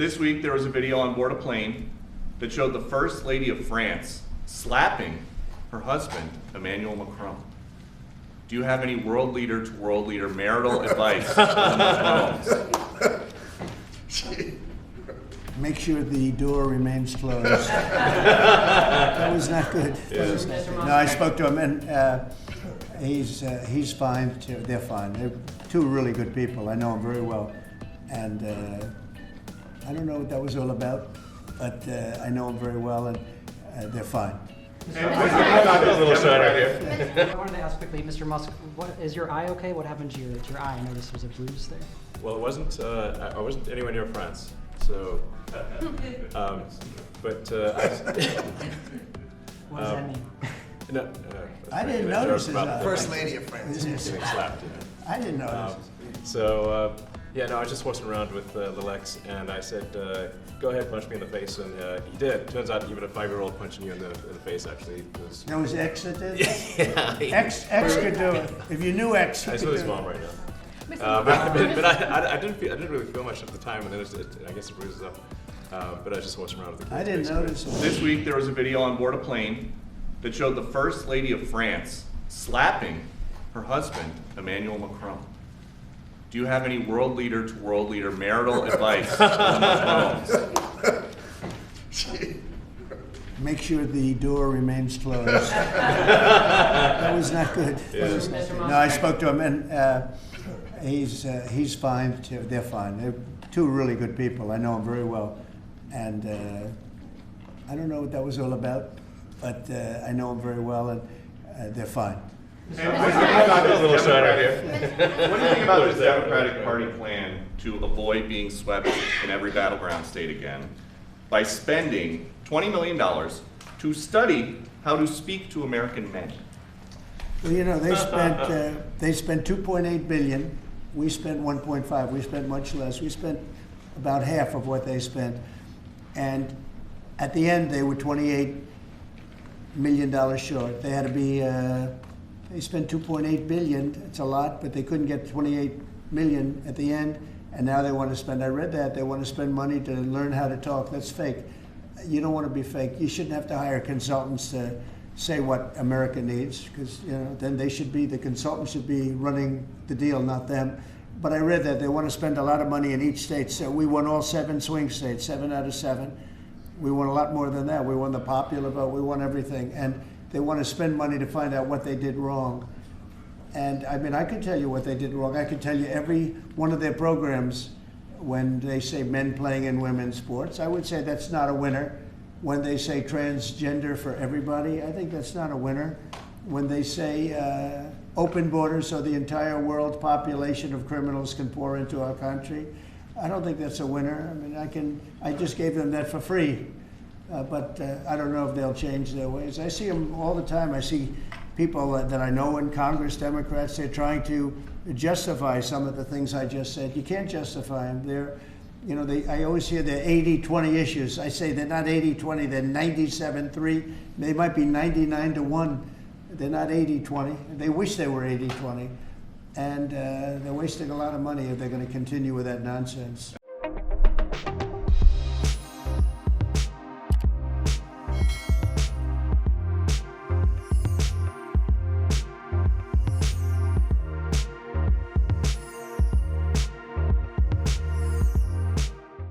This week there was a video on board a plane that showed the First Lady of France slapping her husband, Emmanuel Macron. Do you have any world leader to world leader marital advice on the phones? Make sure the door remains closed. That was not good. No, I spoke to him, and he's fine too. They're fine. They're two really good people. I know them very well, and I don't know what that was all about, but I know them very well, and they're fine. I wanted to ask quickly, Mr. Musk, is your eye okay? What happened to your eye? I noticed there was a bruise there. Well, it wasn't. I wasn't anywhere near France, so. What does that mean? No, I didn't notice his eye. First Lady of France. Getting slapped. I didn't notice. Yeah, no, I was just horsing around with little X, and I said, "Go ahead, punch me in the face," and he did. Turns out, even a 5-year-old punching you in the face actually was. That was X that did? Yeah. X could do it. If you knew X, you I could saw do his it. mom right now. But I didn't really feel much at the time, and then I guess it bruises up. But I was just horsing around with the kids. I didn't notice it. This week there was a video on board a plane that showed the First Lady of France slapping her husband, Emmanuel Macron. Do you have any world leader to world leader marital advice on the phones? Make sure the door remains closed. That was not good. No, I spoke to him, and he's fine too. They're fine. They're two really good people. I know them very well, and I don't know what that was all about, but I know them very well, and they're fine. What do you think about this Democratic Party plan to avoid being swept in every battleground state again by spending $20 million to study how to speak to American men? Well, you know, they spent 2.8 billion. We spent 1.5. We spent much less. We spent about half of what they spent, and at the end they were $28 million short. They had to be. They spent 2.8 billion. It's a lot, but they couldn't get 28 million at the end, and now they want to spend. I read that they want to spend money to learn how to talk. That's fake. You don't want to be fake. You shouldn't have to hire consultants to say what America needs, because then the consultants should be running the deal, not them. But I read that they want to spend a lot of money in each state. So we won all 7 swing states, 7 out of 7. We won a lot more than that. We won the popular vote. We won everything, and they want to spend money to find out what they did wrong. And I mean, I could tell you what they did wrong. I could tell you every one of their programs. When they say men playing in women's sports, I would say that's not a winner. When they say transgender for everybody, I think that's not a winner. When they say open borders so the entire world population of criminals can pour into our country, I don't think that's a winner. I mean, I just gave them that for free, but I don't know if they'll change their ways. I see them all the time. I see people that I know in Congress, Democrats, they're trying to justify some of the things I just said. You can't justify them. I always hear they're 80-20 issues. I say they're not 80-20, they're 97-3. They might be 99-1. They're not 80-20. They wish they were 80-20. And they're wasting a lot of money if they're going to continue with that nonsense.